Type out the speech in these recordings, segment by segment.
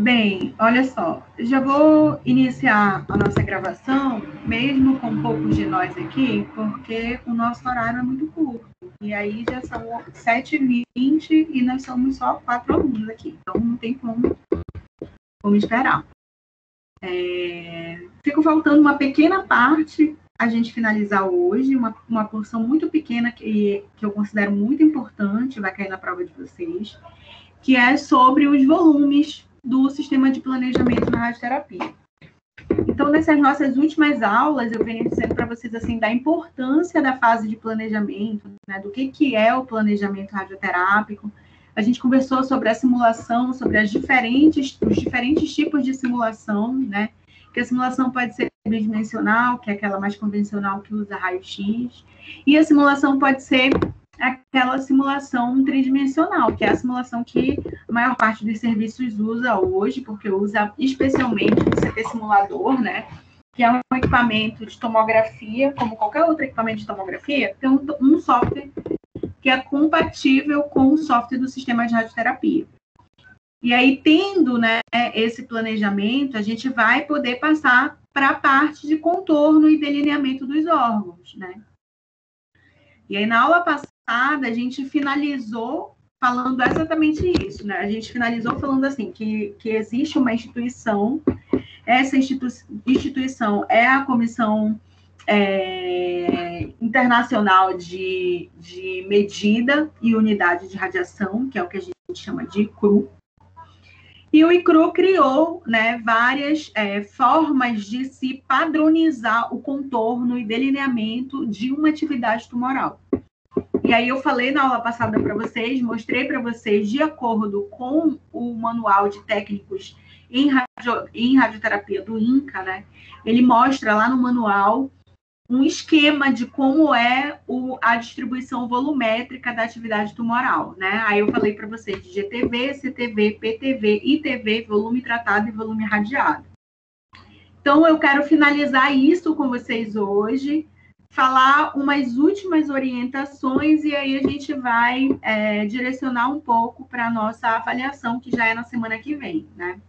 Bem, olha só, já vou iniciar a nossa gravação, mesmo com poucos de nós aqui, porque o nosso horário é muito curto. E aí já são 7h20 e nós somos só 4 alunos aqui, então não tem como esperar. Fico faltando uma pequena parte a gente finalizar hoje, uma porção muito pequena que eu considero muito importante, vai cair na prova de vocês, que é sobre os volumes do sistema de planejamento na radioterapia. Então, nessas nossas últimas aulas, eu venho dizendo para vocês assim da importância da fase de planejamento, né, do que é o planejamento radioterápico. A gente conversou sobre a simulação, sobre os diferentes tipos de simulação, né? Que a simulação pode ser bidimensional, que é aquela mais convencional que usa raio-x, e a simulação pode ser aquela simulação tridimensional, que é a simulação que a maior parte dos serviços usa hoje, porque usa especialmente o CT simulador, né? Que é um equipamento de tomografia, como qualquer outro equipamento de tomografia, tem um software que é compatível com o software do sistema de radioterapia. E aí, tendo, né, esse planejamento, a gente vai poder passar para a parte de contorno e delineamento dos órgãos, né? E aí, na aula passada, a gente finalizou falando exatamente isso, né? A gente finalizou falando assim, que existe uma instituição, essa instituição é a Comissão Internacional de Medida e Unidade de Radiação, que é o que a gente chama de ICRU. E o ICRU criou, né, várias formas de se padronizar o contorno e delineamento de uma atividade tumoral. E aí eu falei na aula passada para vocês, mostrei para vocês, de acordo com o manual de técnicos em radioterapia do INCA, né? Ele mostra lá no manual um esquema de como é a distribuição volumétrica da atividade tumoral, né? Aí eu falei para vocês de GTV, CTV, PTV, ITV, volume tratado e volume irradiado. Então, eu quero finalizar isso com vocês hoje, falar umas últimas orientações e aí a gente vai direcionar um pouco para a nossa avaliação, que já é na semana que vem, né?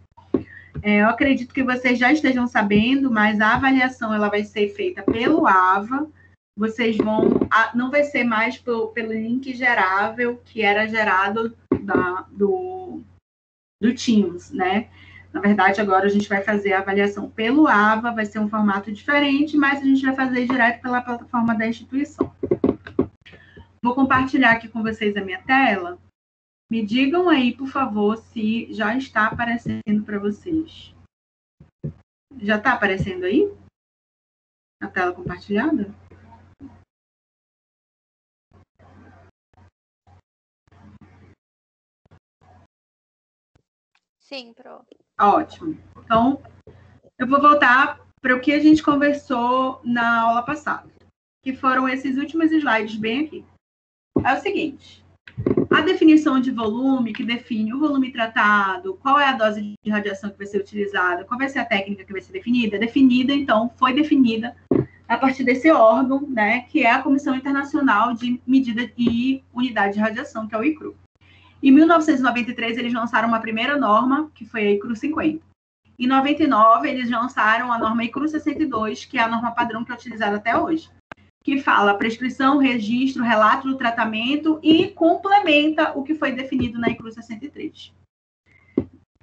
Eu acredito que vocês já estejam sabendo, mas a avaliação ela vai ser feita pelo AVA. Vocês não vai ser mais pelo link gerável que era gerado do Teams, né? Na verdade, agora a gente vai fazer a avaliação pelo AVA, vai ser um formato diferente, mas a gente vai fazer direto pela plataforma da instituição. Vou compartilhar aqui com vocês a minha tela. Me digam aí, por favor, se já está aparecendo para vocês. Já está aparecendo aí? A tela compartilhada? Sim, Pro. Ótimo. Então, eu vou voltar para o que a gente conversou na aula passada, que foram esses últimos slides bem aqui. É o seguinte, a definição de volume, que define o volume tratado, qual é a dose de radiação que vai ser utilizada, qual vai ser a técnica que vai ser definida, então, foi definida a partir desse órgão, né, que é a Comissão Internacional de Medida e Unidade de Radiação, que é o ICRU. Em 1993, eles lançaram uma primeira norma, que foi a ICRU 50. Em 99, eles lançaram a norma ICRU 62, que é a norma padrão que é utilizada até hoje, que fala prescrição, registro, relato do tratamento e complementa o que foi definido na ICRU 63.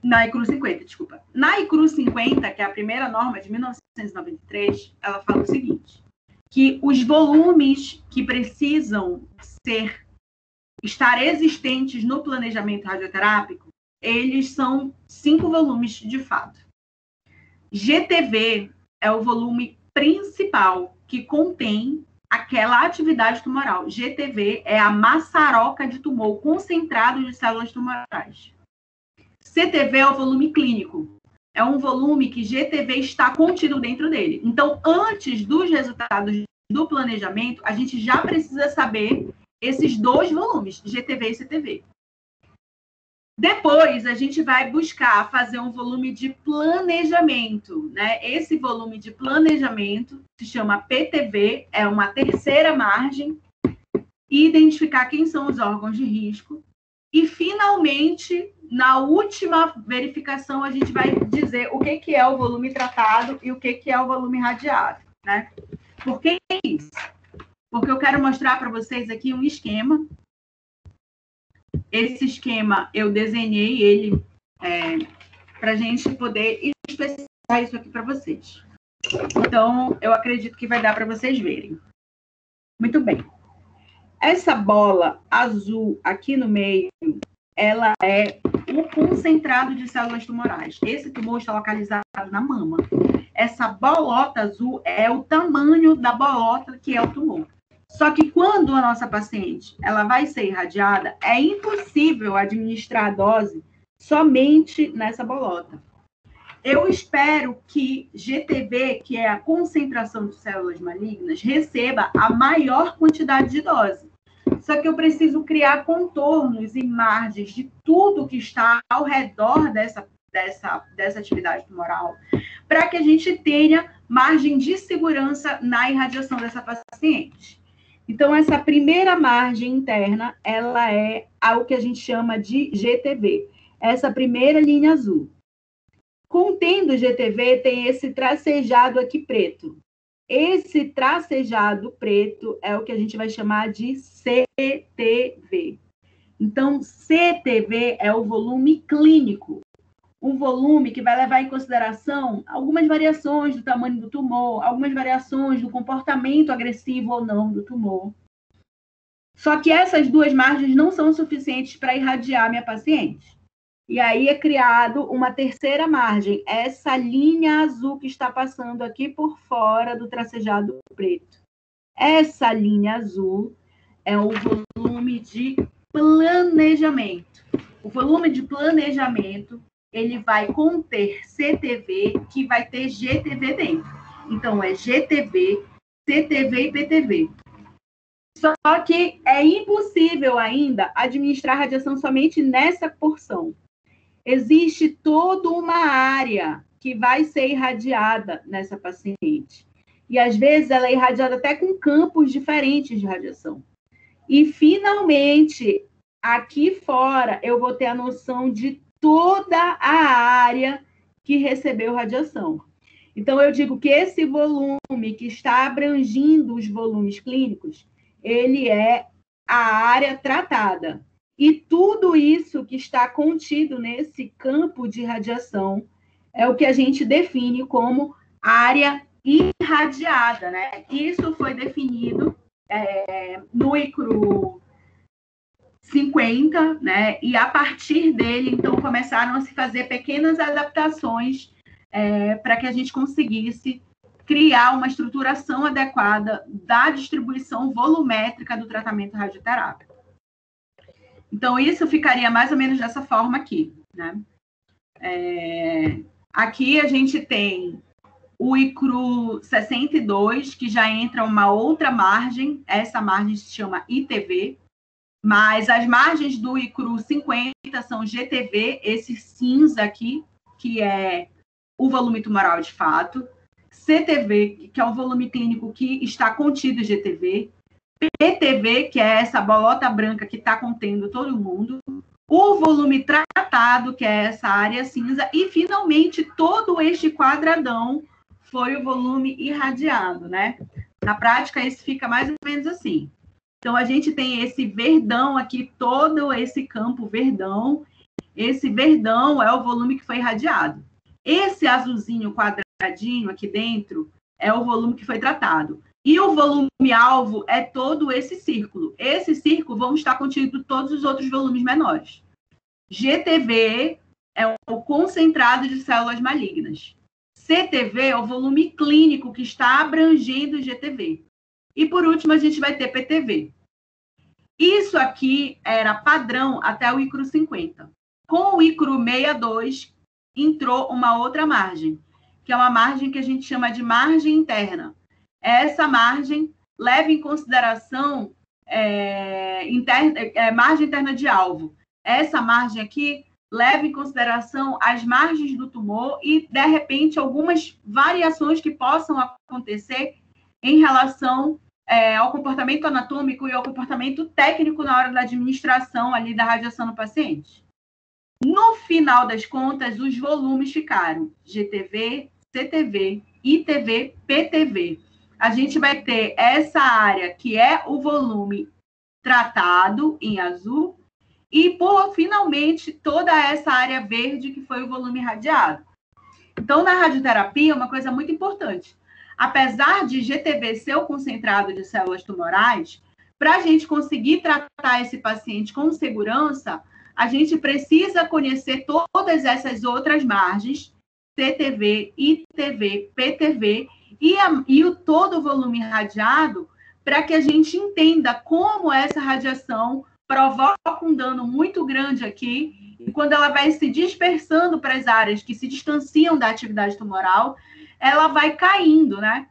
Na ICRU 50, desculpa. Na ICRU 50, que é a primeira norma de 1993, ela fala o seguinte, que os volumes que precisam estar existentes no planejamento radioterápico, eles são 5 volumes de fato. GTV é o volume principal que contém aquela atividade tumoral. GTV é a maçaroca de tumor concentrado de células tumorais. CTV é o volume clínico. É um volume que GTV está contido dentro dele. Então, antes dos resultados do planejamento, a gente já precisa saber esses 2 volumes, GTV e CTV. Depois, a gente vai buscar fazer um volume de planejamento, né? Esse volume de planejamento se chama PTV, é uma terceira margem, e identificar quem são os órgãos de risco. E, finalmente, na última verificação, a gente vai dizer o que é o volume tratado e o que é o volume irradiado, né? Por que isso? Porque eu quero mostrar para vocês aqui um esquema. Esse esquema, eu desenhei ele para a gente poder especificar isso aqui para vocês. Então, eu acredito que vai dar para vocês verem. Muito bem. Essa bola azul aqui no meio, ela é o concentrado de células tumorais. Esse tumor está localizado na mama. Essa bolota azul é o tamanho da bolota que é o tumor. Só que quando a nossa paciente ela vai ser irradiada, é impossível administrar a dose somente nessa bolota. Eu espero que GTV, que é a concentração de células malignas, receba a maior quantidade de dose. Só que eu preciso criar contornos e margens de tudo que está ao redor dessa atividade tumoral, para que a gente tenha margem de segurança na irradiação dessa paciente. Então, essa primeira margem interna, ela é o que a gente chama de GTV, essa primeira linha azul. Contendo GTV, tem esse tracejado aqui preto. Esse tracejado preto é o que a gente vai chamar de CTV. Então, CTV é o volume clínico. Um volume que vai levar em consideração algumas variações do tamanho do tumor, algumas variações do comportamento agressivo ou não do tumor. Só que essas duas margens não são suficientes para irradiar minha paciente. E aí é criado uma terceira margem, essa linha azul que está passando aqui por fora do tracejado preto. Essa linha azul é o volume de planejamento. O volume de planejamento, ele vai conter CTV, que vai ter GTV dentro. Então, é GTV, CTV e PTV. Só que é impossível ainda administrar radiação somente nessa porção. Existe toda uma área que vai ser irradiada nessa paciente. E, às vezes, ela é irradiada até com campos diferentes de radiação. E, finalmente, aqui fora, eu vou ter a noção de toda a área que recebeu radiação. Então, eu digo que esse volume que está abrangindo os volumes clínicos, ele é a área tratada. E tudo isso que está contido nesse campo de radiação é o que a gente define como área irradiada, né? Isso foi definido no ICRU 50, né? E a partir dele, então, começaram a se fazer pequenas adaptações para que a gente conseguisse criar uma estruturação adequada da distribuição volumétrica do tratamento radioterápico. Então, isso ficaria mais ou menos dessa forma aqui, né? Aqui a gente tem o ICRU 62, que já entra uma outra margem, essa margem se chama ITV, mas as margens do ICRU 50 são GTV, esse cinza aqui, que é o volume tumoral de fato, CTV, que é o volume clínico que está contido em GTV, PTV, que é essa bolota branca que está contendo todo mundo, o volume tratado, que é essa área cinza, e, finalmente, todo este quadradão foi o volume irradiado, né? Na prática, isso fica mais ou menos assim. Então, a gente tem esse verdão aqui, todo esse campo verdão. Esse verdão é o volume que foi irradiado. Esse azulzinho quadradinho aqui dentro é o volume que foi tratado. E o volume-alvo é todo esse círculo. Esse círculo vão estar contidos todos os outros volumes menores. GTV é o concentrado de células malignas. CTV é o volume clínico que está abrangendo o GTV. E, por último, a gente vai ter PTV. Isso aqui era padrão até o ICRU 50. Com o ICRU 62, entrou uma outra margem, que é uma margem que a gente chama de margem interna. Essa margem leva em consideração margem interna de alvo. Essa margem aqui leva em consideração as margens do tumor e, de repente, algumas variações que possam acontecer em relação ao comportamento anatômico e ao comportamento técnico na hora da administração ali da radiação no paciente. No final das contas, os volumes ficaram GTV, CTV, ITV, PTV. A gente vai ter essa área que é o volume tratado em azul e, finalmente, toda essa área verde que foi o volume irradiado. Então, na radioterapia, uma coisa muito importante. Apesar de GTV ser o concentrado de células tumorais, para a gente conseguir tratar esse paciente com segurança, a gente precisa conhecer todas essas outras margens, CTV, ITV, PTV, e todo o volume irradiado, para que a gente entenda como essa radiação provoca um dano muito grande aqui, e quando ela vai se dispersando para as áreas que se distanciam da atividade tumoral, ela vai caindo, né?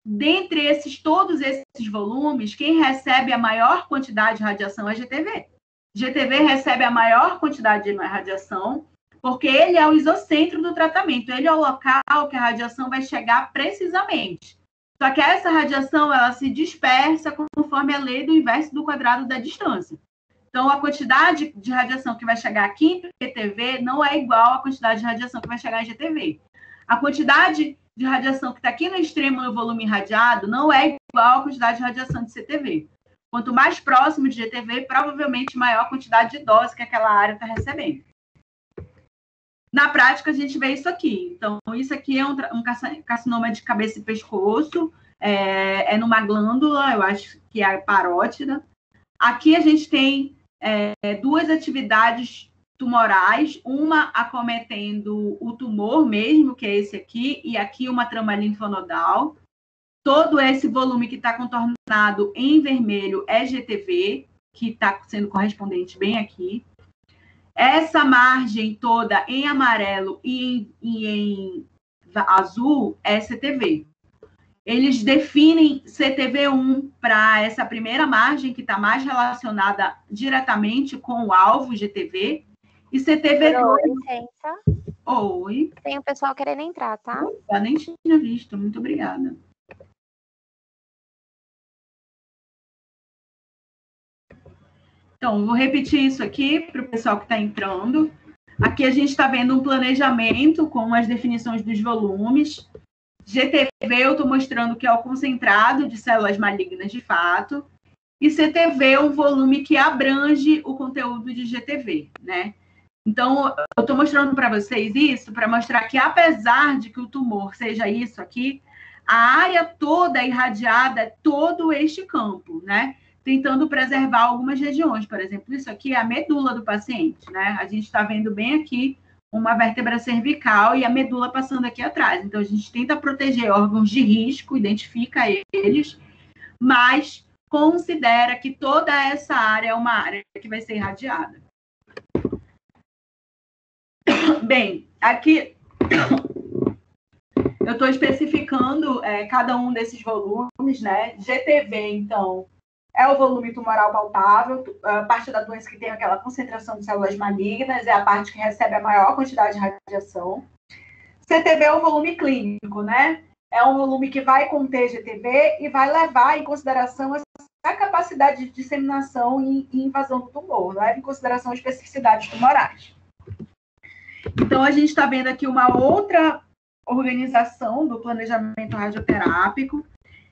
Dentre todos esses volumes, quem recebe a maior quantidade de radiação é GTV. GTV recebe a maior quantidade de radiação, porque ele é o isocentro do tratamento, ele é o local que a radiação vai chegar precisamente. Só que essa radiação, ela se dispersa conforme a lei do inverso do quadrado da distância. Então, a quantidade de radiação que vai chegar aqui em PTV não é igual à quantidade de radiação que vai chegar em GTV. A quantidade de radiação que está aqui no extremo no volume irradiado não é igual à quantidade de radiação de CTV. Quanto mais próximo de GTV, provavelmente maior a quantidade de dose que aquela área está recebendo. Na prática, a gente vê isso aqui. Então, isso aqui é um carcinoma de cabeça e pescoço, é numa glândula, eu acho que é a parótida. Aqui a gente tem duas atividades tumorais, uma acometendo o tumor mesmo, que é esse aqui, e aqui uma trama linfonodal. Todo esse volume que está contornado em vermelho é GTV, que está sendo correspondente bem aqui. Essa margem toda em amarelo e em azul é CTV. Eles definem CTV1 para essa primeira margem, que está mais relacionada diretamente com o alvo GTV, e CTV2... Licença. Oi. Tem o pessoal querendo entrar, tá? Opa, nem tinha visto, muito obrigada. Então, vou repetir isso aqui para o pessoal que está entrando. Aqui a gente está vendo um planejamento com as definições dos volumes. GTV eu estou mostrando que é o concentrado de células malignas de fato. E CTV é um volume que abrange o conteúdo de GTV, né? Então, eu estou mostrando para vocês isso para mostrar que, apesar de que o tumor seja isso aqui, a área toda irradiada é todo este campo, né? Tentando preservar algumas regiões. Por exemplo, isso aqui é a medula do paciente, né? A gente está vendo bem aqui uma vértebra cervical e a medula passando aqui atrás. Então, a gente tenta proteger órgãos de risco, identifica eles, mas considera que toda essa área é uma área que vai ser irradiada. Bem, aqui eu estou especificando cada um desses volumes, né? GTV, então, é o volume tumoral palpável, a parte da doença que tem aquela concentração de células malignas, é a parte que recebe a maior quantidade de radiação. CTV é o volume clínico, né? É um volume que vai conter GTV e vai levar em consideração a capacidade de disseminação e invasão do tumor, leva em consideração especificidades tumorais. Então, a gente está vendo aqui uma outra organização do planejamento radioterápico.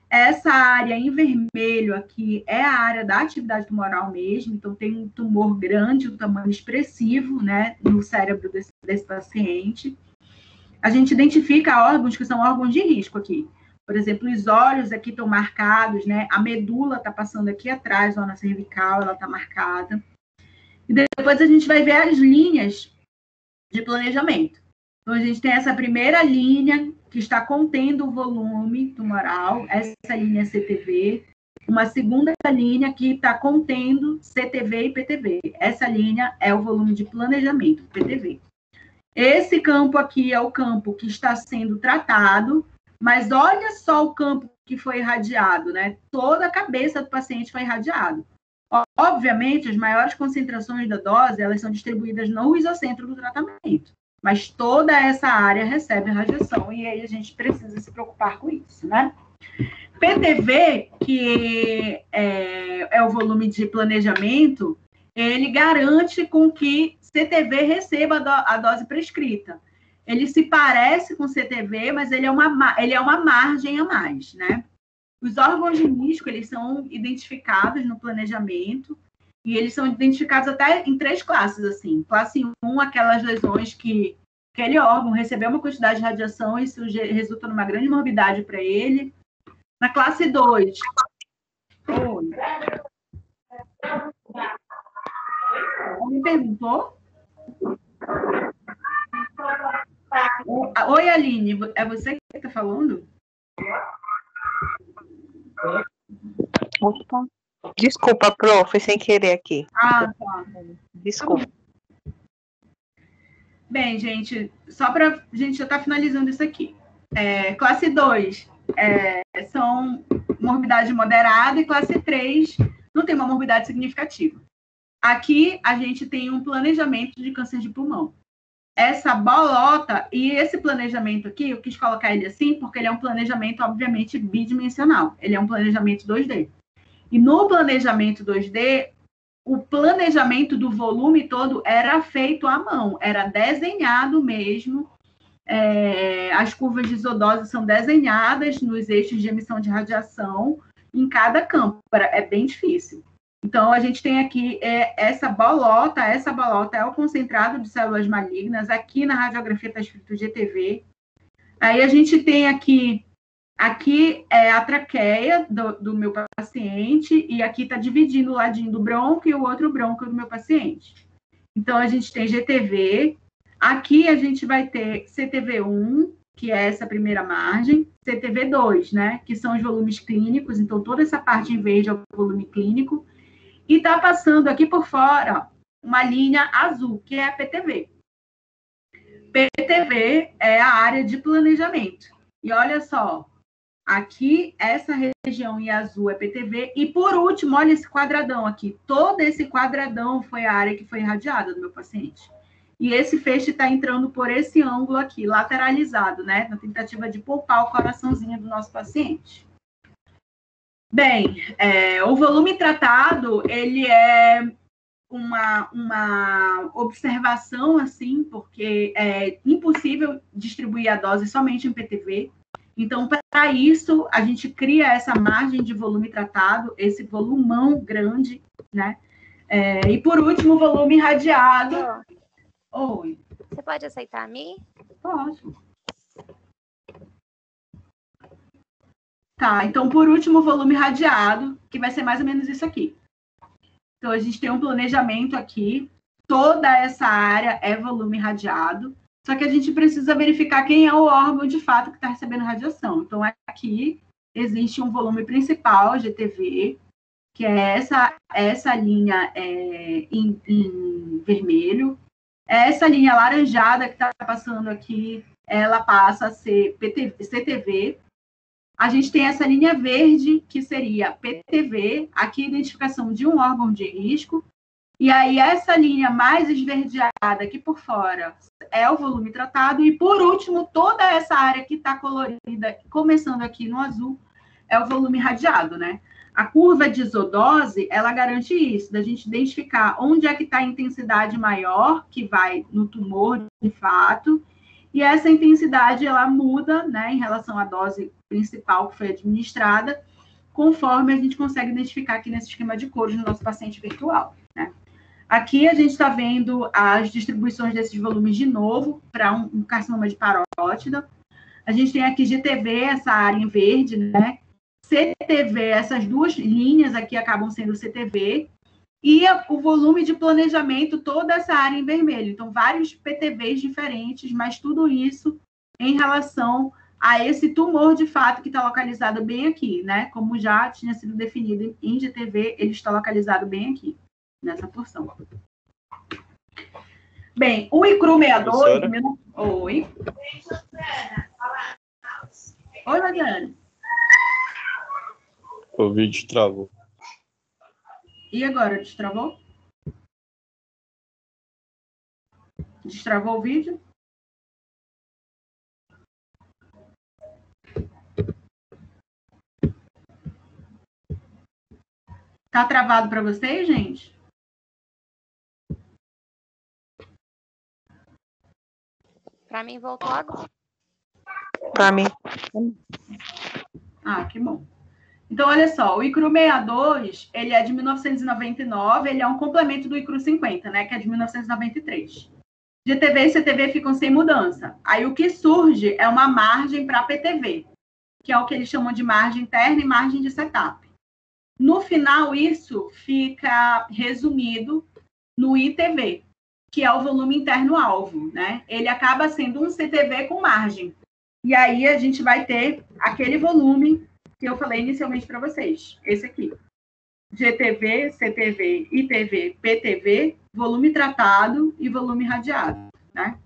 Essa área em vermelho aqui é a área da atividade tumoral mesmo, então tem um tumor grande, um tamanho expressivo, né, no cérebro desse paciente. A gente identifica órgãos que são órgãos de risco aqui. Por exemplo, os olhos aqui estão marcados, né, a medula está passando aqui atrás, ó, na cervical, ela está marcada. E depois a gente vai ver as linhas de planejamento. Então, a gente tem essa primeira linha que está contendo o volume tumoral, essa linha CTV, uma segunda linha que está contendo CTV e PTV. Essa linha é o volume de planejamento, PTV. Esse campo aqui é o campo que está sendo tratado, mas olha só o campo que foi irradiado, né? Toda a cabeça do paciente foi irradiado. Obviamente, as maiores concentrações da dose, elas são distribuídas no isocentro do tratamento, mas toda essa área recebe radiação e aí a gente precisa se preocupar com isso, né? PTV, que é o volume de planejamento, ele garante com que CTV receba a dose prescrita. Ele se parece com CTV, mas ele é uma margem a mais, né? Os órgãos de risco, eles são identificados no planejamento, e eles são identificados até em 3 classes, assim. Classe 1, aquelas lesões que aquele órgão recebeu uma quantidade de radiação e isso resulta numa grande morbidade para ele. Na classe 2... Oi. Me perguntou? Oi, Aline, é você que está falando? Opa. Desculpa, prof, foi sem querer aqui. Ah, tá. Desculpa. Bem, gente, só para a gente já estar finalizando isso aqui. Classe 2 são morbidade moderada e classe 3 não tem uma morbidade significativa. Aqui a gente tem um planejamento de câncer de pulmão. Essa bolota e esse planejamento aqui, eu quis colocar ele assim porque ele é um planejamento, obviamente, bidimensional. Ele é um planejamento 2D. E no planejamento 2D, o planejamento do volume todo era feito à mão, era desenhado mesmo. As curvas de isodose são desenhadas nos eixos de emissão de radiação em cada campo. É bem difícil. Então, a gente tem aqui essa bolota é o concentrado de células malignas. Aqui na radiografia está escrito GTV. Aí a gente tem aqui é a traqueia do meu paciente, e aqui está dividindo o ladinho do brônquio e o outro brônquio do meu paciente. Então, a gente tem GTV. Aqui a gente vai ter CTV1, que é essa primeira margem, CTV2, né, que são os volumes clínicos. Então, toda essa parte em verde é o volume clínico. E está passando aqui por fora uma linha azul, que é a PTV. PTV é a área de planejamento. E olha só, aqui, essa região em azul é PTV. E, por último, olha esse quadradão aqui. Todo esse quadradão foi a área que foi irradiada do meu paciente. E esse feixe está entrando por esse ângulo aqui, lateralizado, né? Na tentativa de poupar o coraçãozinho do nosso paciente. Bem, o volume tratado, ele é uma observação, assim, porque é impossível distribuir a dose somente em PTV. Então, para isso, a gente cria essa margem de volume tratado, esse volumão grande, né? E, por último, o volume irradiado. Oi. Você pode aceitar a mim? Posso. Tá, então, por último, o volume irradiado, que vai ser mais ou menos isso aqui. Então, a gente tem um planejamento aqui, toda essa área é volume irradiado, só que a gente precisa verificar quem é o órgão, de fato, que está recebendo radiação. Então, aqui existe um volume principal, GTV, que é essa linha em vermelho. Essa linha laranjada que está passando aqui, ela passa a ser CTV. A gente tem essa linha verde, que seria PTV, aqui identificação de um órgão de risco. E aí, essa linha mais esverdeada aqui por fora é o volume tratado. E, por último, toda essa área que está colorida, começando aqui no azul, é o volume irradiado, né? A curva de isodose, ela garante isso, da gente identificar onde é que está a intensidade maior, que vai no tumor, de fato, e essa intensidade, ela muda, né, em relação à dose principal que foi administrada, conforme a gente consegue identificar aqui nesse esquema de cores no nosso paciente virtual, né? Aqui a gente está vendo as distribuições desses volumes de novo para um carcinoma de parótida. A gente tem aqui GTV, essa área em verde, né? CTV, essas duas linhas aqui acabam sendo CTV, e o volume de planejamento, toda essa área em vermelho. Então, vários PTVs diferentes, mas tudo isso em relação a esse tumor, de fato, que está localizado bem aqui, né? Como já tinha sido definido em GTV, ele está localizado bem aqui, nessa porção. Bem, o ICRU 62... Oi. Oi, Mariana. O vídeo travou. E agora, destravou? Destravou o vídeo? Tá travado para vocês, gente? Para mim, voltou agora. Para mim. Ah, que bom. Então, olha só, o ICRU 62, ele é de 1999, ele é um complemento do ICRU 50, né, que é de 1993. GTV e CTV ficam sem mudança. Aí, o que surge é uma margem para PTV, que é o que eles chamam de margem interna e margem de setup. No final, isso fica resumido no ITV, que é o volume interno-alvo, né? Ele acaba sendo um CTV com margem. E aí, a gente vai ter aquele volume que eu falei inicialmente para vocês, esse aqui. GTV, CTV, ITV, PTV, volume tratado e volume radiado, né?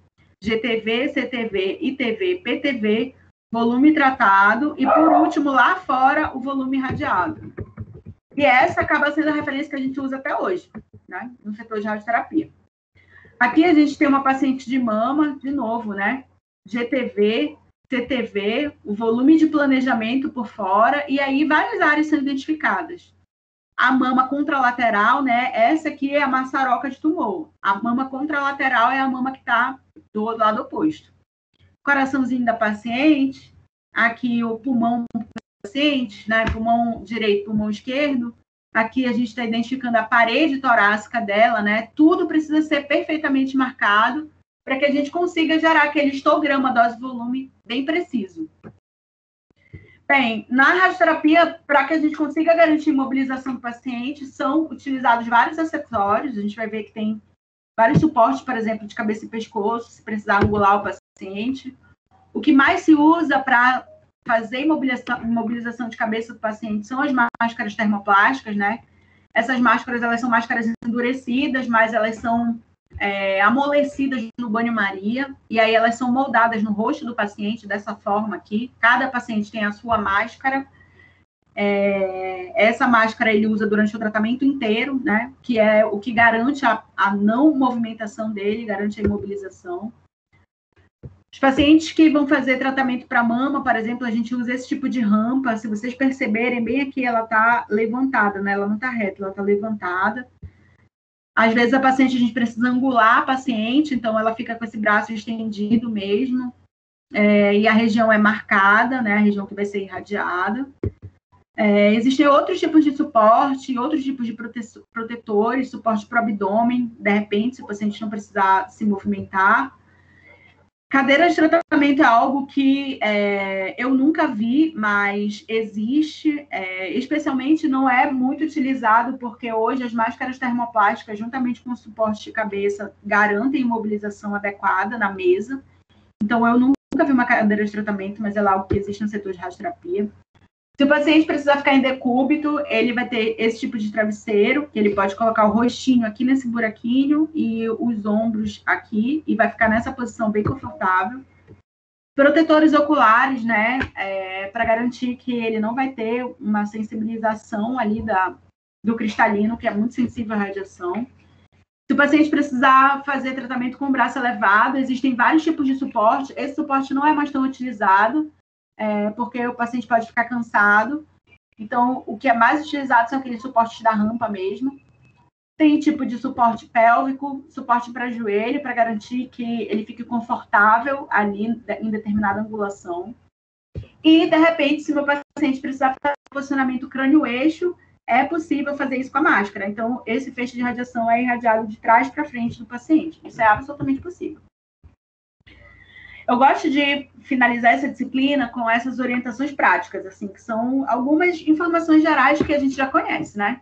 GTV, CTV, ITV, PTV, volume tratado e, por último, lá fora, o volume radiado. E essa acaba sendo a referência que a gente usa até hoje, né? No setor de radioterapia. Aqui a gente tem uma paciente de mama, de novo, né? GTV, CTV, o volume de planejamento por fora, e aí várias áreas são identificadas. A mama contralateral, né? Essa aqui é a maçaroca de tumor. A mama contralateral é a mama que está do lado oposto. Coraçãozinho da paciente, aqui o pulmão do paciente, né? Pulmão direito, pulmão esquerdo. Aqui a gente está identificando a parede torácica dela, né? Tudo precisa ser perfeitamente marcado para que a gente consiga gerar aquele histograma dose-volume bem preciso. Bem, na radioterapia, para que a gente consiga garantir imobilização do paciente, são utilizados vários acessórios. A gente vai ver que tem vários suportes, por exemplo, de cabeça e pescoço, se precisar angular o paciente. O que mais se usa para fazer imobilização de cabeça do paciente são as máscaras termoplásticas, né? Essas máscaras, elas são máscaras endurecidas, mas elas são amolecidas no banho-maria, e aí elas são moldadas no rosto do paciente, dessa forma aqui. Cada paciente tem a sua máscara. Essa máscara ele usa durante o tratamento inteiro, né? Que é o que garante a não movimentação dele, garante a imobilização. Os pacientes que vão fazer tratamento para mama, por exemplo, a gente usa esse tipo de rampa. Se vocês perceberem, bem aqui ela está levantada, né? Ela não está reta, ela está levantada. Às vezes a paciente, a gente precisa angular a paciente, então ela fica com esse braço estendido mesmo, e a região é marcada, né? A região que vai ser irradiada. Existem outros tipos de suporte, outros tipos de protetores, suporte para o abdômen, de repente, se o paciente não precisar se movimentar. Cadeira de tratamento é algo que eu nunca vi, mas existe, especialmente não é muito utilizado, porque hoje as máscaras termoplásticas, juntamente com o suporte de cabeça, garantem imobilização adequada na mesa. Então, eu nunca vi uma cadeira de tratamento, mas é algo que existe no setor de radioterapia. Se o paciente precisar ficar em decúbito, ele vai ter esse tipo de travesseiro, que ele pode colocar o rostinho aqui nesse buraquinho e os ombros aqui, e vai ficar nessa posição bem confortável. Protetores oculares, né, para garantir que ele não vai ter uma sensibilização ali do cristalino, que é muito sensível à radiação. Se o paciente precisar fazer tratamento com o braço elevado, existem vários tipos de suporte. Esse suporte não é mais tão utilizado, porque o paciente pode ficar cansado. Então, o que é mais utilizado são aqueles suportes da rampa mesmo. Tem tipo de suporte pélvico, suporte para joelho, para garantir que ele fique confortável ali em determinada angulação. E, de repente, se o meu paciente precisar fazer posicionamento crânio-eixo, é possível fazer isso com a máscara. Então, esse feixe de radiação é irradiado de trás para frente do paciente. Isso é absolutamente possível. Eu gosto de finalizar essa disciplina com essas orientações práticas, assim, que são algumas informações gerais que a gente já conhece, né?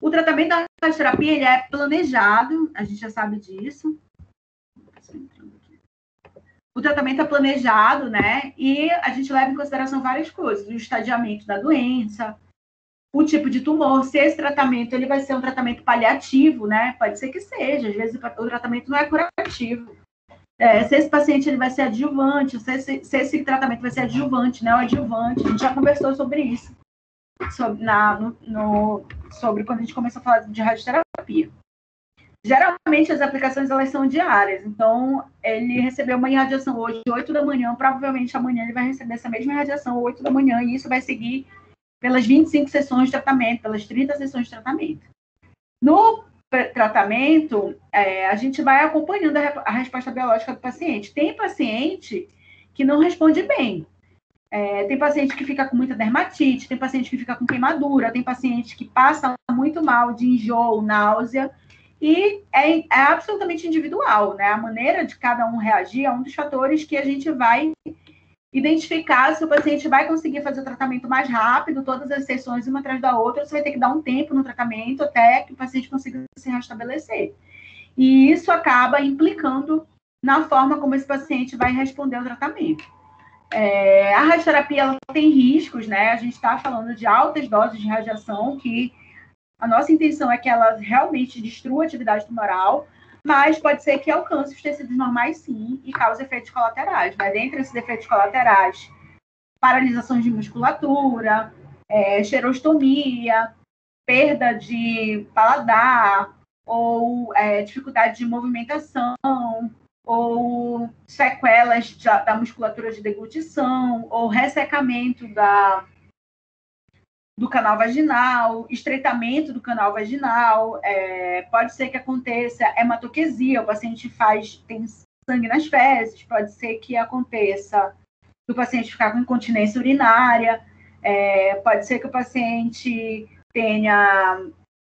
O tratamento da radioterapia, ele é planejado, a gente já sabe disso. O tratamento é planejado, né? E a gente leva em consideração várias coisas, o estadiamento da doença, o tipo de tumor, se esse tratamento ele vai ser um tratamento paliativo, né? Pode ser que seja, às vezes o tratamento não é curativo. Se esse paciente ele vai ser adjuvante, se esse tratamento vai ser adjuvante, né? Ou adjuvante, a gente já conversou sobre isso, sobre quando a gente começou a falar de radioterapia. Geralmente as aplicações elas são diárias, então ele recebeu uma irradiação hoje, 8 da manhã, provavelmente amanhã ele vai receber essa mesma irradiação, 8 da manhã, e isso vai seguir pelas 25 sessões de tratamento, pelas 30 sessões de tratamento. No tratamento, a gente vai acompanhando a resposta biológica do paciente. Tem paciente que não responde bem. Tem paciente que fica com muita dermatite, tem paciente que fica com queimadura, tem paciente que passa muito mal de enjoo, náusea, e é absolutamente individual, né? A maneira de cada um reagir é um dos fatores que a gente vai identificar se o paciente vai conseguir fazer o tratamento mais rápido, todas as sessões uma atrás da outra, você vai ter que dar um tempo no tratamento até que o paciente consiga se restabelecer. E isso acaba implicando na forma como esse paciente vai responder ao tratamento. A radioterapia ela tem riscos, né? A gente está falando de altas doses de radiação, que a nossa intenção é que ela realmente destrua a atividade tumoral, mas pode ser que alcance os tecidos normais, sim, e cause efeitos colaterais. Né? Dentre esses efeitos colaterais, paralisações de musculatura, xerostomia, perda de paladar, ou dificuldade de movimentação, ou sequelas da musculatura de deglutição, ou ressecamento do canal vaginal, estreitamento do canal vaginal, pode ser que aconteça hematoquesia, o paciente tem sangue nas fezes, pode ser que aconteça do paciente ficar com incontinência urinária, pode ser que o paciente tenha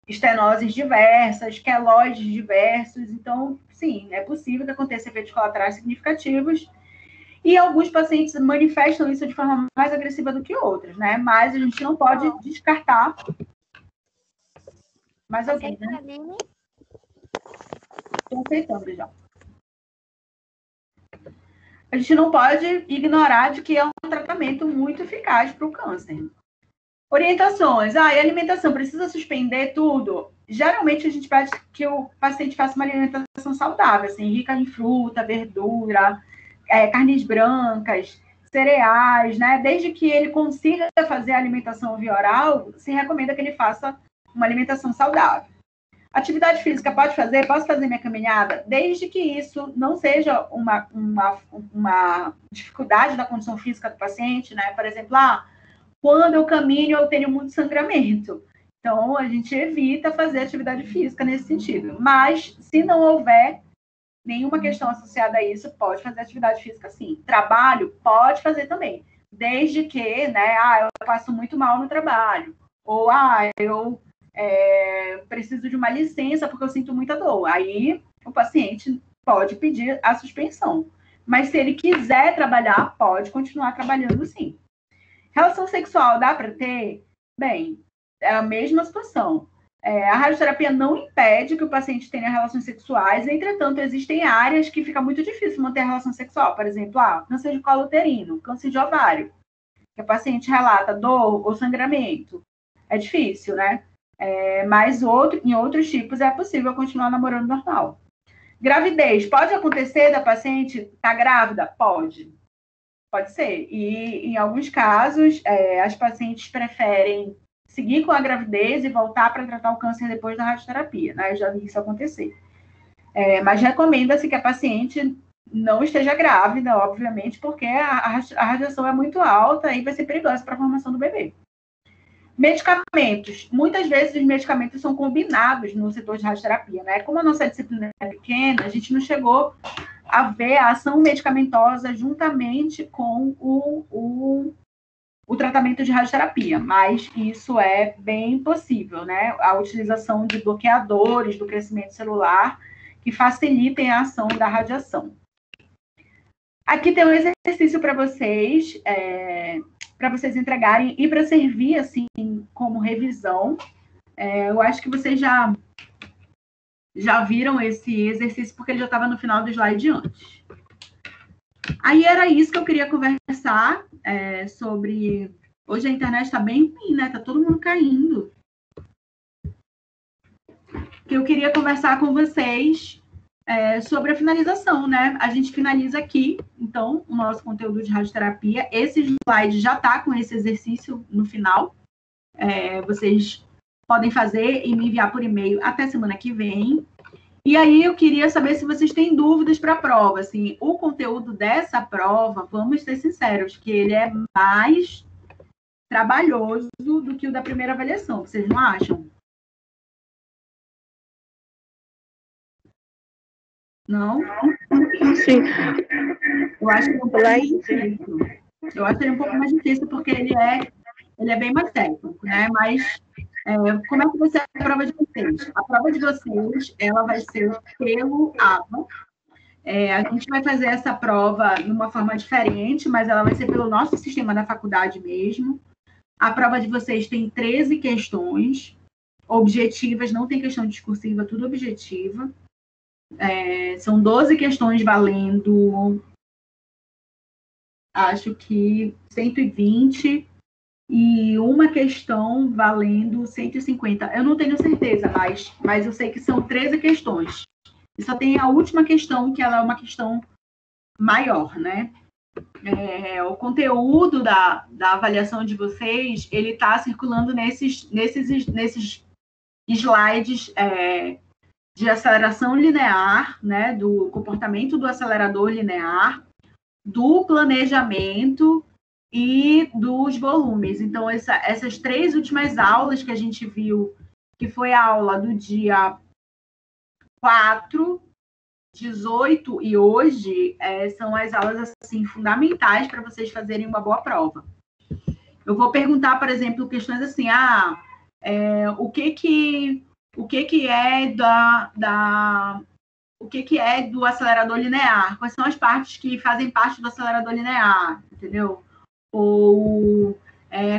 estenoses diversas, queloides diversos, então, sim, é possível que aconteça efeitos colaterais significativos, e alguns pacientes manifestam isso de forma mais agressiva do que outros, né? Mas a gente não pode descartar. Mais alguém, né? Estou aceitando já. A gente não pode ignorar de que é um tratamento muito eficaz para o câncer. Orientações. E a alimentação, precisa suspender tudo? Geralmente, a gente pede que o paciente faça uma alimentação saudável, assim, rica em fruta, verdura, carnes brancas, cereais, né? Desde que ele consiga fazer a alimentação via oral, se recomenda que ele faça uma alimentação saudável. Atividade física pode fazer? Posso fazer minha caminhada? Desde que isso não seja uma dificuldade da condição física do paciente, né? Por exemplo, quando eu caminho, eu tenho muito sangramento. Então, a gente evita fazer atividade física nesse sentido. Mas, se não houver nenhuma questão associada a isso, pode fazer atividade física sim. Trabalho, pode fazer também. Desde que, né, eu passo muito mal no trabalho. Ou, eu preciso de uma licença porque eu sinto muita dor. Aí, o paciente pode pedir a suspensão. Mas se ele quiser trabalhar, pode continuar trabalhando sim. Relação sexual, dá para ter? Bem, é a mesma situação. A radioterapia não impede que o paciente tenha relações sexuais, entretanto, existem áreas que fica muito difícil manter a relação sexual. Por exemplo, câncer de colo uterino, câncer de ovário, que o paciente relata dor ou sangramento. É difícil, né? Mas em outros tipos é possível continuar namorando normal. Gravidez, pode acontecer da paciente estar grávida? Pode ser. E, em alguns casos, as pacientes preferem seguir com a gravidez e voltar para tratar o câncer depois da radioterapia, né? Eu já vi isso acontecer. Mas recomenda-se que a paciente não esteja grávida, obviamente, porque a radiação é muito alta e vai ser perigosa para a formação do bebê. Medicamentos. Muitas vezes os medicamentos são combinados no setor de radioterapia, né? Como a nossa disciplina é pequena, a gente não chegou a ver a ação medicamentosa juntamente com o tratamento de radioterapia, mas isso é bem possível, né? A utilização de bloqueadores do crescimento celular que facilitem a ação da radiação. Aqui tem um exercício para vocês entregarem e para servir assim como revisão. Eu acho que vocês já viram esse exercício porque ele já estava no final do slide antes. Aí era isso que eu queria conversar sobre. Hoje a internet está bem ruim, né? Tá todo mundo caindo. Que eu queria conversar com vocês sobre a finalização, né? A gente finaliza aqui, então, o nosso conteúdo de radioterapia. Esse slide já está com esse exercício no final. Vocês podem fazer e me enviar por e-mail até semana que vem. E aí eu queria saber se vocês têm dúvidas para a prova. Assim, o conteúdo dessa prova, vamos ser sinceros, que ele é mais trabalhoso do que o da primeira avaliação. Vocês não acham? Não? Sim. Eu acho que é um pouco mais difícil. Eu acho ele um pouco mais difícil porque ele é bem mais técnico, né? Mas como é que vai ser a prova de vocês? A prova de vocês, ela vai ser pelo ABA. A gente vai fazer essa prova de uma forma diferente, mas ela vai ser pelo nosso sistema da faculdade mesmo. A prova de vocês tem 13 questões objetivas, não tem questão discursiva, tudo objetiva. São 12 questões valendo, acho que 120, e uma questão valendo 150. Eu não tenho certeza, mas eu sei que são 13 questões. E só tem a última questão, que ela é uma questão maior, né? O conteúdo da avaliação de vocês, ele está circulando nesses slides de aceleração linear, né? Do comportamento do acelerador linear, do planejamento e dos volumes. Então, essas 3 últimas aulas que a gente viu, que foi a aula do dia 4, 18 e hoje, são as aulas assim, fundamentais para vocês fazerem uma boa prova. Eu vou perguntar, por exemplo, questões assim, o que é do acelerador linear? Quais são as partes que fazem parte do acelerador linear? Entendeu? Ou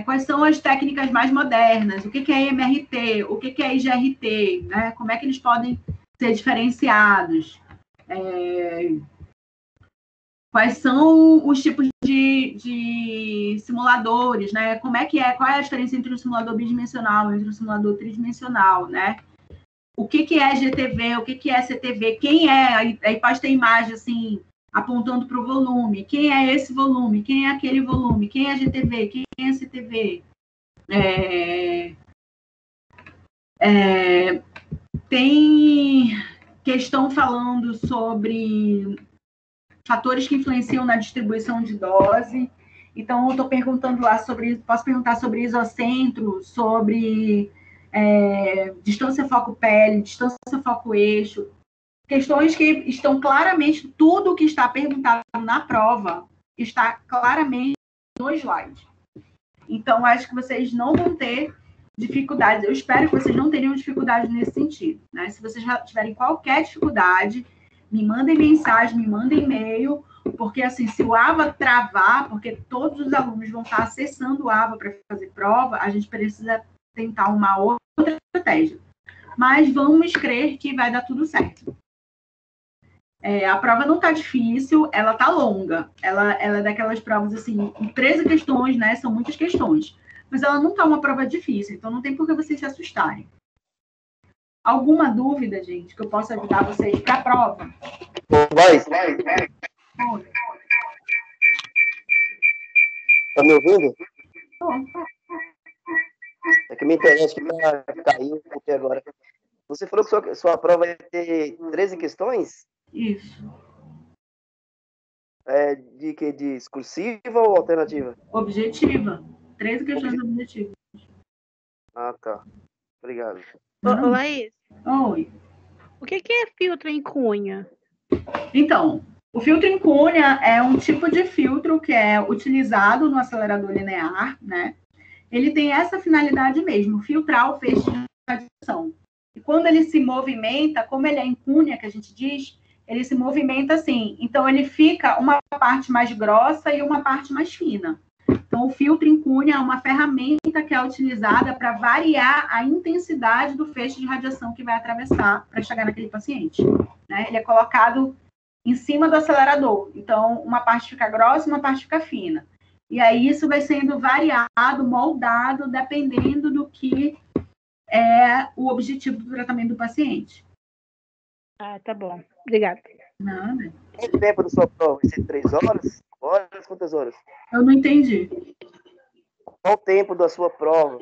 quais são as técnicas mais modernas? O que é MRT? O que é IGRT? Né? Como é que eles podem ser diferenciados? Quais são os tipos de simuladores? Né? Qual é a diferença entre o simulador bidimensional e o simulador tridimensional? Né? O que é GTV? O que é CTV? Quem é? Aí pode ter imagem assim, apontando para o volume. Quem é esse volume? Quem é aquele volume? Quem é GTV? Quem é CTV? Tem questão falando sobre fatores que influenciam na distribuição de dose. Então, eu estou perguntando lá posso perguntar sobre isocentro, sobre distância foco-pele, distância foco-eixo. Questões que estão claramente, tudo que está perguntado na prova está claramente no slide. Então, acho que vocês não vão ter dificuldades. Eu espero que vocês não tenham dificuldade nesse sentido. Né? Se vocês já tiverem qualquer dificuldade, me mandem mensagem, me mandem e-mail, porque assim, se o AVA travar, porque todos os alunos vão estar acessando o AVA para fazer prova, a gente precisa tentar uma outra estratégia. Mas vamos crer que vai dar tudo certo. A prova não está difícil, ela está longa. Ela é daquelas provas, assim, 13 questões, né? São muitas questões. Mas ela não está uma prova difícil, então não tem por que vocês se assustarem. Alguma dúvida, gente, que eu possa ajudar vocês para a prova? Vai. Tá me ouvindo? É que minha internet caiu até agora. Você falou que sua prova vai ter 13 questões? Isso. De discursiva ou alternativa? Objetiva. 13 questões objetivas. Ah, tá. Obrigado. Ô, Laís. Oi. O que é filtro em cunha? Então, o filtro em cunha é um tipo de filtro que é utilizado no acelerador linear, né? Ele tem essa finalidade mesmo, filtrar o feixe de radiação. E quando ele se movimenta, como ele é em cunha, que a gente diz, ele se movimenta assim. Então, ele fica uma parte mais grossa e uma parte mais fina. Então, o filtro em cunha é uma ferramenta que é utilizada para variar a intensidade do feixe de radiação que vai atravessar para chegar naquele paciente. Né? Ele é colocado em cima do acelerador. Então, uma parte fica grossa e uma parte fica fina. E aí, isso vai sendo variado, moldado, dependendo do que é o objetivo do tratamento do paciente. Ah, tá bom. Obrigada. Nada. Quanto tempo da sua prova? Vai ser 3 horas? Quantas horas? Eu não entendi. Qual o tempo da sua prova?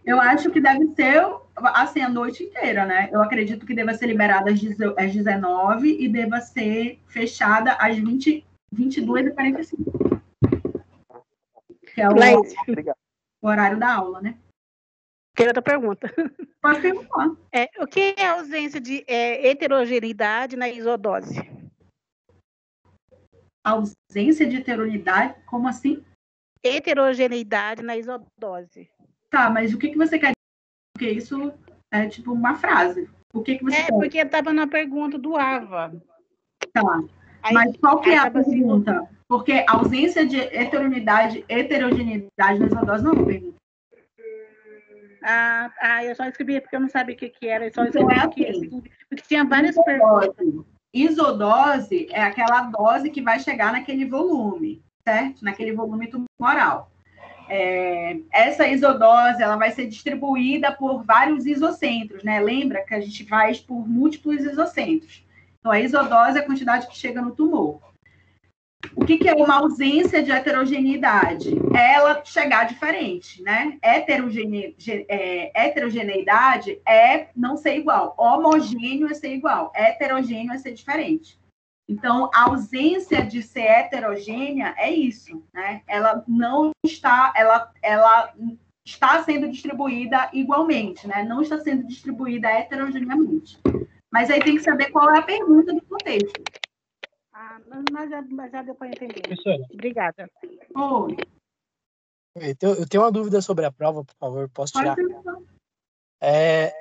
Eu acho que deve ser, assim, a noite inteira, né? Eu acredito que deva ser liberada às 19 e deva ser fechada às 22h45. Que é o... Obrigado. o horário da aula, né? Que outra pergunta. Pode perguntar. O que é a ausência de heterogeneidade na isodose? Ausência de heterogeneidade, como assim? Heterogeneidade na isodose. Tá, mas o que você quer dizer? Porque isso é tipo uma frase. O que você quer? Porque estava na pergunta do AVA. Tá. Aí, Mas qual que é a tava assim, pergunta? Porque ausência de heterogeneidade na isodose não é uma pergunta. Eu só escrevi porque eu não sabia o que era. Eu só Então escrevi é assim. porque tinha várias perguntas. Isodose é aquela dose que vai chegar naquele volume, certo? Naquele volume tumoral. Essa isodose ela vai ser distribuída por vários isocentros, né? Lembra que a gente faz por múltiplos isocentros. Então, a isodose é a quantidade que chega no tumor. O que é uma ausência de heterogeneidade? É ela chegar diferente, né? Heterogeneidade é não ser igual. Homogêneo é ser igual. Heterogêneo é ser diferente. Então, a ausência de ser heterogênea é isso, né? Ela não está, ela está sendo distribuída igualmente, né? Não está sendo distribuída heterogeneamente. Mas aí tem que saber qual é a pergunta do contexto. Mas já deu para entender. Professora. Obrigada. Oi. Eu tenho uma dúvida sobre a prova, por favor, posso tirar? Pode perguntar.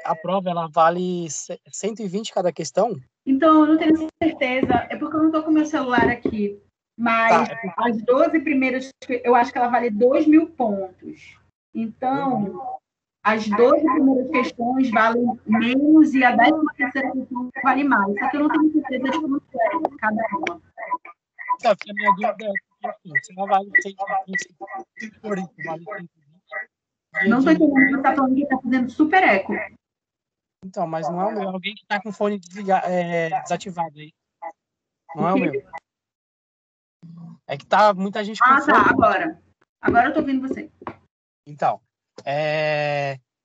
A prova, ela vale 120 cada questão? Então, eu não tenho certeza. É porque eu não estou com o meu celular aqui. Mas as 12 primeiras, eu acho que ela vale 2.000 pontos. Então, as 12 primeiras questões valem menos e a 13ª questão vale mais. Só que eu não tenho certeza de quanto é cada uma. Não, porque a minha dúvida é assim, se ela vale 120, vale 120. Não estou entendendo, você está falando que está fazendo super eco. Então, mas não é o meu. Alguém que está com o fone desativado aí. Não é o meu. É que tá muita gente com fone. Tá, agora. Agora eu estou ouvindo você. Então,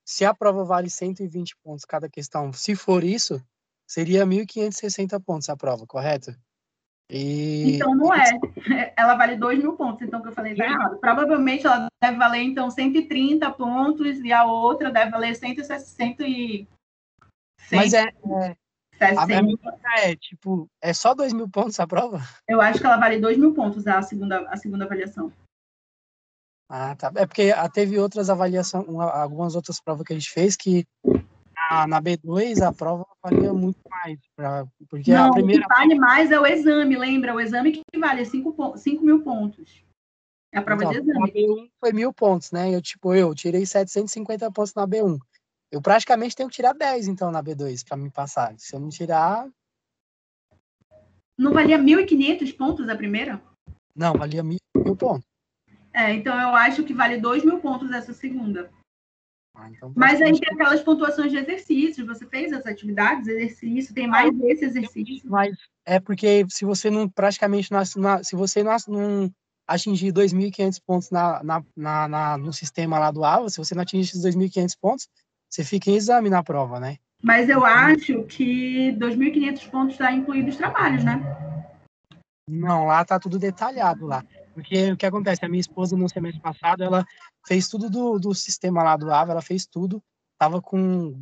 se a prova vale 120 pontos cada questão, se for isso, seria 1.560 pontos a prova, correto? Então, não é. Ela vale 2.000 pontos, então, que eu falei tá errado. Provavelmente, ela deve valer, então, 130 pontos e a outra deve valer 160 e... Mas a minha pergunta é só 2.000 pontos a prova? Eu acho que ela vale 2.000 pontos, a segunda avaliação. Ah, tá. É porque teve outras avaliações, algumas outras provas que a gente fez que na B2 a prova valia muito mais. Porque não, a primeira... o que vale mais é o exame, lembra? O exame que vale 5.000 pontos. É a prova então, de exame. Na B1 foi 1.000 pontos, né? Eu tirei 750 pontos na B1. Eu praticamente tenho que tirar 10, então, na B2 para me passar. Se eu não tirar... Não valia 1.500 pontos a primeira? Não, valia 1.000 pontos. Então eu acho que vale 2.000 pontos essa segunda. Então, mas aí tem aquelas pontuações de exercícios. Você fez as atividades, exercício, tem mais esse exercício. Mas é porque se você não praticamente se você não atingir 2.500 pontos no sistema lá do AVA, se você não atingir esses 2.500 pontos, você fica em exame na prova, né? Mas eu acho que 2.500 pontos está incluído os trabalhos, né? Não, lá tá tudo detalhado lá. Porque o que acontece? A minha esposa, no semestre passado, ela fez tudo do sistema lá do AVA, ela fez tudo. Tava com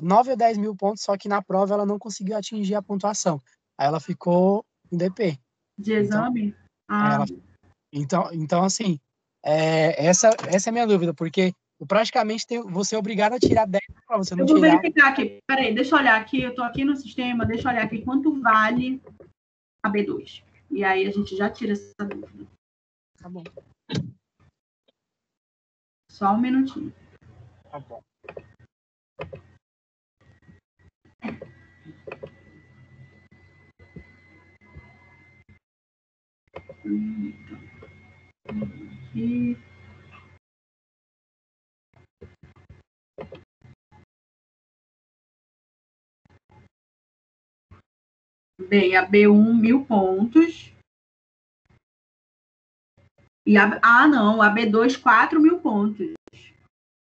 9 ou 10 mil pontos, só que na prova ela não conseguiu atingir a pontuação. Aí ela ficou em DP. De exame? Então assim, essa é a minha dúvida, porque eu praticamente você é obrigado a tirar 10 na prova. Você não vou tirar... verificar aqui. Peraí, deixa eu olhar aqui. Eu tô aqui no sistema, deixa eu olhar aqui quanto vale a B2. E aí a gente já tira essa dúvida. Tá bom. Só um minutinho. Tá bom. E... Bem, a B1, 1.000 pontos. E não, a B2, 4.000 pontos.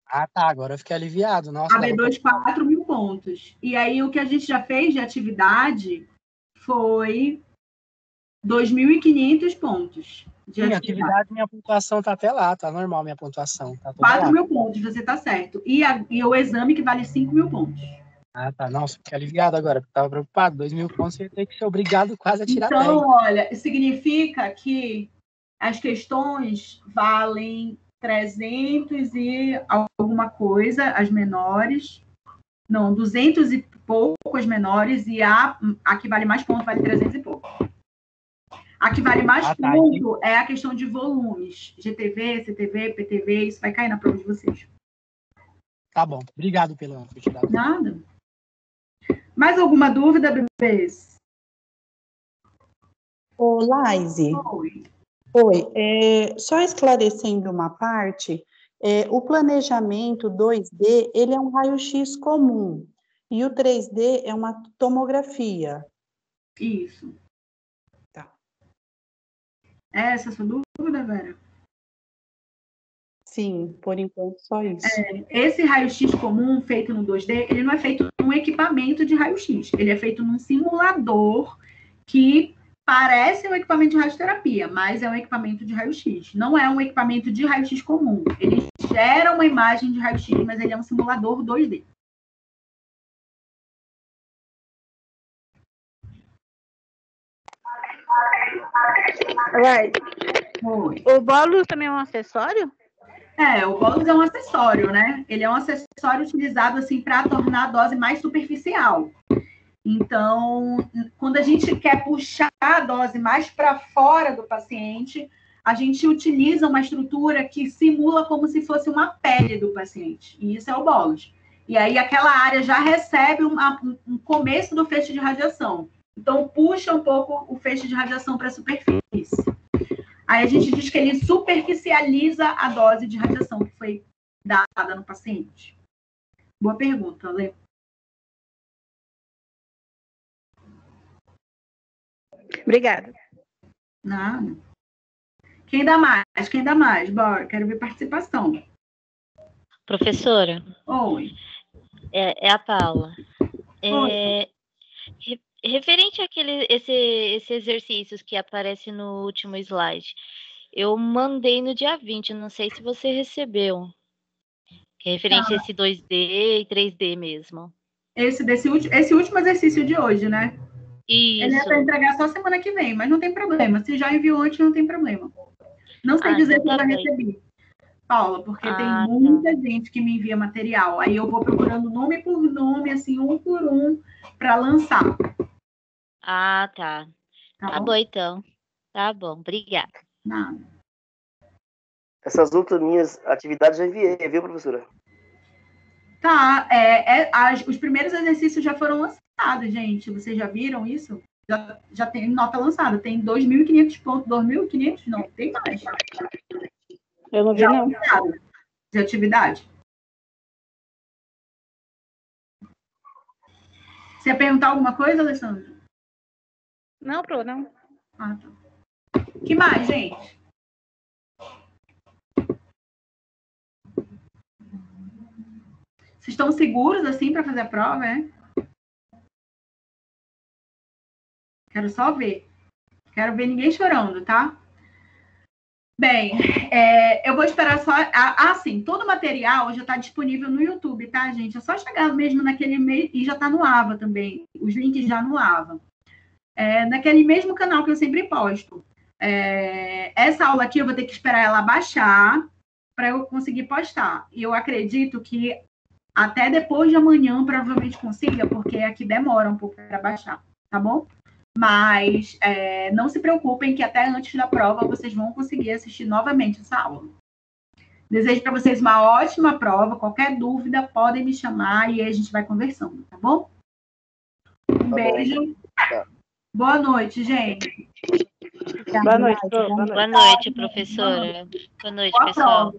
Ah, tá, agora eu fiquei aliviado. Nossa, a B2, 4.000 pontos. E aí, o que a gente já fez de atividade foi 2.500 pontos. de Sim, atividade. atividade, minha pontuação tá até lá, tá normal minha pontuação. Tá toda 4 lá. mil pontos, você está certo. E o exame que vale 5 mil pontos. Ah, tá. Nossa, fiquei aliviado agora, porque tava preocupado. 2.000 pontos, você ia ter que ser obrigado quase a tirar 10. Então, olha, significa que as questões valem 300 e alguma coisa, as menores. Não, 200 e pouco as menores, e a que vale mais ponto vale 300 e pouco. A que vale mais ponto é a questão de volumes. GTV, CTV, PTV, isso vai cair na prova de vocês. Tá bom. Obrigado pela oportunidade. Nada. Mais alguma dúvida, bebês? Ô, Laise. Oi. Oi. Só esclarecendo uma parte, o planejamento 2D, ele é um raio-x comum, e o 3D é uma tomografia. Isso. Tá. Essa é a sua dúvida, Vera? Sim, por enquanto só isso. Esse raio-x comum feito no 2D, ele não é feito num equipamento de raio-x, ele é feito num simulador que parece um equipamento de radioterapia, mas é um equipamento de raio-x. Não é um equipamento de raio-x comum. Ele gera uma imagem de raio-x, mas ele é um simulador 2D. O bolo também é um acessório? O bolus é um acessório, né? Ele é um acessório utilizado assim para tornar a dose mais superficial. Então, quando a gente quer puxar a dose mais para fora do paciente, a gente utiliza uma estrutura que simula como se fosse uma pele do paciente. E isso é o bolus. E aí aquela área já recebe um começo do feixe de radiação. Então, puxa um pouco o feixe de radiação para a superfície. Aí a gente diz que ele superficializa a dose de radiação que foi dada no paciente. Boa pergunta, Lê. Obrigada. Nada. Quem dá mais? Quem dá mais? Bora, quero ver participação. Professora. Oi. É a Paula. Oi. Referente esse exercícios que aparece no último slide, eu mandei no dia 20, não sei se você recebeu. Que é referente a esse 2D e 3D mesmo. Esse último exercício de hoje, né? Isso. Ele é para entregar só semana que vem, mas não tem problema. Se já enviou antes, não tem problema. Não sei dizer então que eu já recebi, Paula, porque tem muita gente que me envia material. Aí eu vou procurando nome por nome, assim, um por um, para lançar. Ah, tá. Tá bom, então. Tá bom, obrigada. Nada. Essas outras minhas atividades já enviei, viu, professora? Tá, os primeiros exercícios já foram lançados, gente. Vocês já viram isso? Já tem nota lançada. Tem 2.500 pontos. 2.500? Não, tem mais. Eu não vi, não. De atividade. Você ia perguntar alguma coisa, Alessandro? Não, Pro, não. Ah, tá. Que mais, gente? Vocês estão seguros, assim, para fazer a prova, é? Quero só ver. Quero ver ninguém chorando, tá? Bem, eu vou esperar só... sim, todo o material já está disponível no YouTube, tá, gente? É só chegar mesmo naquele e-mail, e já está no AVA também. Os links já no AVA. Naquele mesmo canal que eu sempre posto. Essa aula aqui eu vou ter que esperar ela baixar para eu conseguir postar. E eu acredito que até depois de amanhã provavelmente consiga, porque aqui demora um pouco para baixar, tá bom? Mas não se preocupem que até antes da prova vocês vão conseguir assistir novamente essa aula. Desejo para vocês uma ótima prova. Qualquer dúvida, podem me chamar e aí a gente vai conversando, tá bom? Um beijo. Tá. Boa noite, gente. Boa noite, Boa noite, professora. Boa noite, pessoal.